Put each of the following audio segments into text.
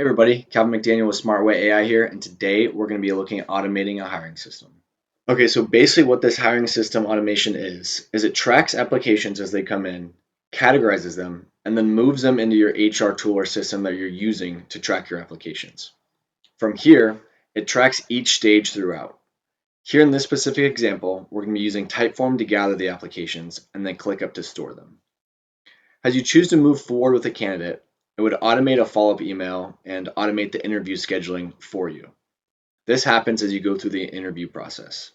Hey everybody, Calvin McDaniel with SmartWay AI here, and today we're going to be looking at automating a hiring system. Okay, so basically what this hiring system automation is it tracks applications as they come in, categorizes them, and then moves them into your HR tool or system that you're using to track your applications. From here, it tracks each stage throughout. Here in this specific example, we're going to be using Typeform to gather the applications and then click up to store them. As you choose to move forward with a candidate, it would automate a follow-up email and automate the interview scheduling for you. This happens as you go through the interview process.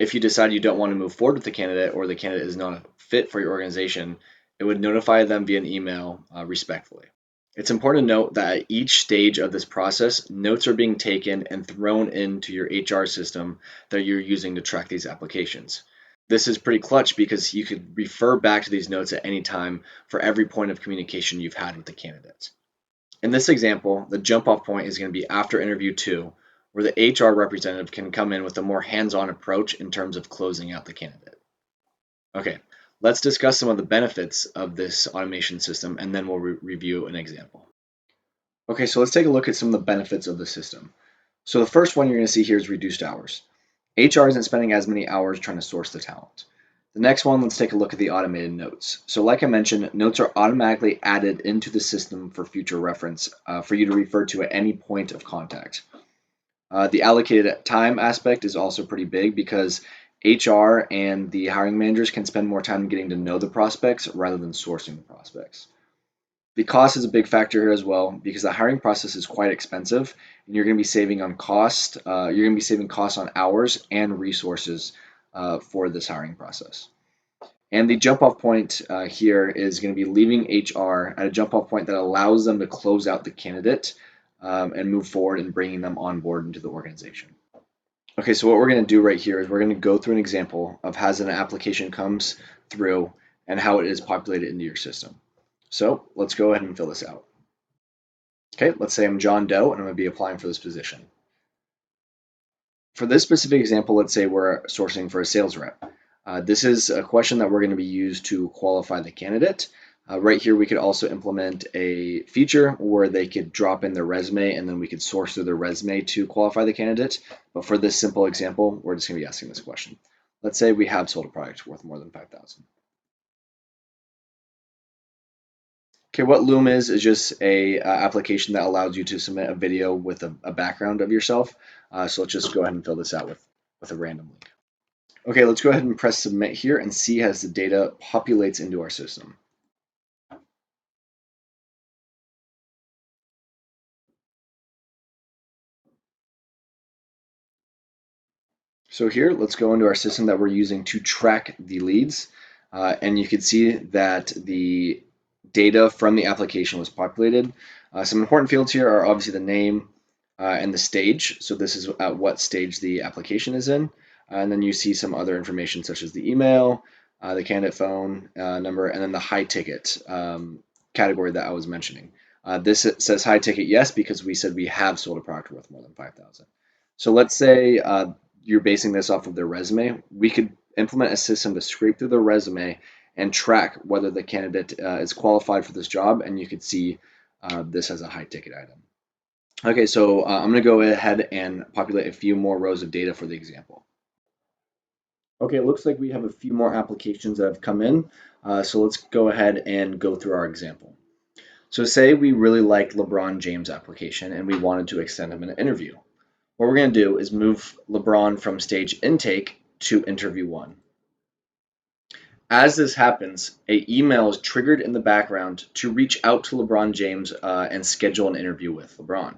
If you decide you don't want to move forward with the candidate or the candidate is not a fit for your organization, it would notify them via an email respectfully. It's important to note that at each stage of this process, notes are being taken and thrown into your HR system that you're using to track these applications. This is pretty clutch because you could refer back to these notes at any time for every point of communication you've had with the candidate. In this example, the jump off point is going to be after interview 2, where the HR representative can come in with a more hands-on approach in terms of closing out the candidate. Okay, let's discuss some of the benefits of this automation system and then we'll review an example. Okay, so let's take a look at some of the benefits of the system. So the first one you're going to see here is reduced hours. HR isn't spending as many hours trying to source the talent. The next one, let's take a look at the automated notes. So like I mentioned, notes are automatically added into the system for future reference for you to refer to at any point of contact. The allocated time aspect is also pretty big because HR and the hiring managers can spend more time getting to know the prospects rather than sourcing the prospects. The cost is a big factor here as well because the hiring process is quite expensive and you're going to be saving on cost. You're going to be saving costs on hours and resources for this hiring process. And the jump off point here is going to be leaving HR at a jump off point that allows them to close out the candidate and move forward and bringing them on board into the organization. Okay, so what we're going to do right here is we're going to go through an example of how an application comes through and how it is populated into your system. So let's go ahead and fill this out. Okay, let's say I'm John Doe and I'm going to be applying for this position. For this specific example, let's say we're sourcing for a sales rep. This is a question that we're going to be used to qualify the candidate. Right here, we could also implement a feature where they could drop in their resume and then we could source through their resume to qualify the candidate. But for this simple example, we're just going to be asking this question. Let's say we have sold a product worth more than $5,000. Okay, what Loom is just a application that allows you to submit a video with a background of yourself. So let's just go ahead and fill this out with a random link. Okay, let's go ahead and press submit here and see as the data populates into our system. So here, let's go into our system that we're using to track the leads. And you can see that the data from the application was populated. Some important fields here are obviously the name and the stage. So this is at what stage the application is in. And then you see some other information such as the email, the candidate phone number, and then the high ticket category that I was mentioning. This says high ticket, yes, because we said we have sold a product worth more than $5,000. So let's say you're basing this off of their resume. We could implement a system to scrape through their resume and track whether the candidate is qualified for this job, and you could see this as a high ticket item. Okay, so I'm going to go ahead and populate a few more rows of data for the example. Okay, it looks like we have a few more applications that have come in, so let's go ahead and go through our example. So say we really liked LeBron James' application and we wanted to extend him an interview. What we're going to do is move LeBron from stage intake to interview 1. As this happens, an email is triggered in the background to reach out to LeBron James and schedule an interview with LeBron.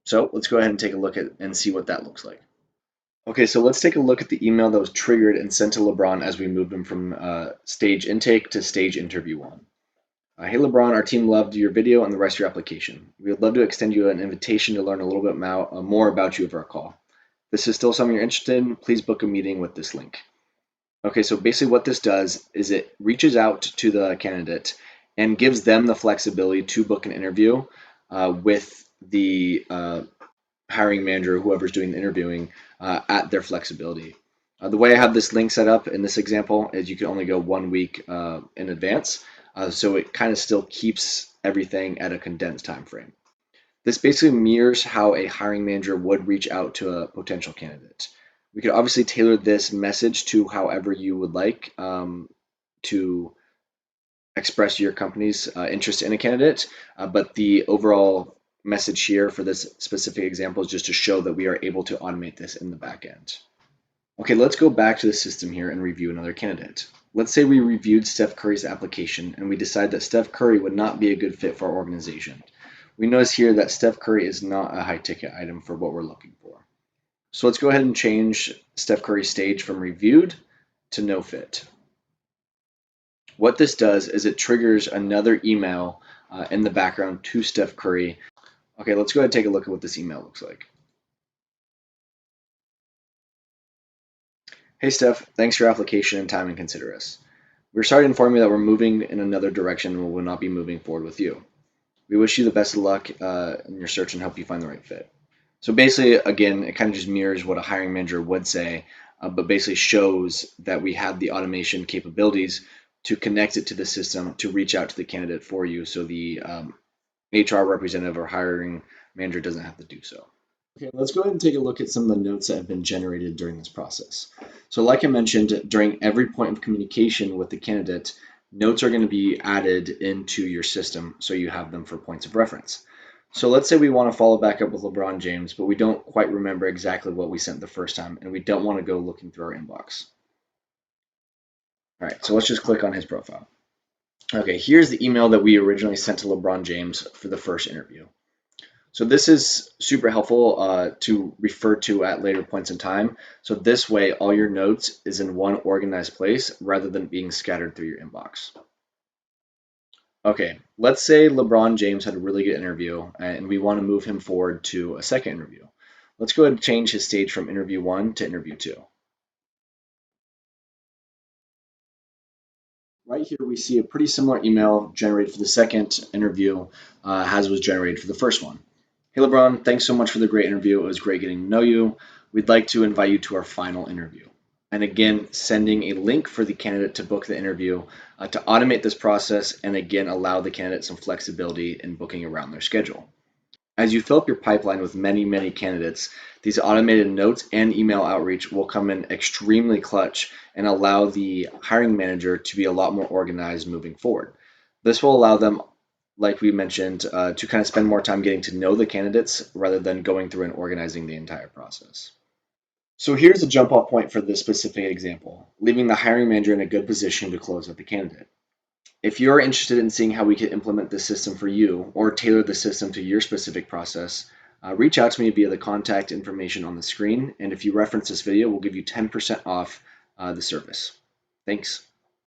So let's go ahead and take a look at and see what that looks like. Okay, so let's take a look at the email that was triggered and sent to LeBron as we moved him from stage intake to stage interview 1. Hey LeBron, our team loved your video and the rest of your application. We would love to extend you an invitation to learn a little bit more about you over our call. If this is still something you're interested in, please book a meeting with this link. Okay, so basically what this does is it reaches out to the candidate and gives them the flexibility to book an interview with the hiring manager, whoever's doing the interviewing, at their flexibility. The way I have this link set up in this example is you can only go 1 week in advance. So it kind of still keeps everything at a condensed time frame. This basically mirrors how a hiring manager would reach out to a potential candidate. We could obviously tailor this message to however you would like to express your company's interest in a candidate, but the overall message here for this specific example is just to show that we are able to automate this in the back end. Okay, let's go back to the system here and review another candidate. Let's say we reviewed Steph Curry's application and we decide that Steph Curry would not be a good fit for our organization. We notice here that Steph Curry is not a high ticket item for what we're looking for. So let's go ahead and change Steph Curry's stage from reviewed to no fit. What this does is it triggers another email in the background to Steph Curry. Okay, let's go ahead and take a look at what this email looks like. Hey Steph, thanks for your application and time and consider us. We're sorry to inform you that we're moving in another direction and will not be moving forward with you. We wish you the best of luck in your search and help you find the right fit. So basically, again, it kind of just mirrors what a hiring manager would say, but basically shows that we have the automation capabilities to connect it to the system to reach out to the candidate for you so the HR representative or hiring manager doesn't have to do so. Okay, let's go ahead and take a look at some of the notes that have been generated during this process. So like I mentioned, during every point of communication with the candidate, notes are going to be added into your system so you have them for points of reference. So let's say we want to follow back up with LeBron James, but we don't quite remember exactly what we sent the first time, and we don't want to go looking through our inbox. All right, so let's just click on his profile. Okay, here's the email that we originally sent to LeBron James for the first interview. So this is super helpful to refer to at later points in time. So this way, all your notes is in one organized place rather than being scattered through your inbox. Okay, let's say LeBron James had a really good interview and we want to move him forward to a second interview. Let's go ahead and change his stage from interview 1 to interview 2. Right here, we see a pretty similar email generated for the second interview as was generated for the first one. Hey LeBron, thanks so much for the great interview. It was great getting to know you. We'd like to invite you to our final interview. And again, sending a link for the candidate to book the interview to automate this process and again allow the candidate some flexibility in booking around their schedule. As you fill up your pipeline with many candidates, these automated notes and email outreach will come in extremely clutch and allow the hiring manager to be a lot more organized moving forward. This will allow them, like we mentioned, to kind of spend more time getting to know the candidates rather than going through and organizing the entire process. So here's a jump off point for this specific example, leaving the hiring manager in a good position to close out the candidate. If you're interested in seeing how we can implement this system for you or tailor the system to your specific process, reach out to me via the contact information on the screen. And if you reference this video, we'll give you 10% off the service. Thanks.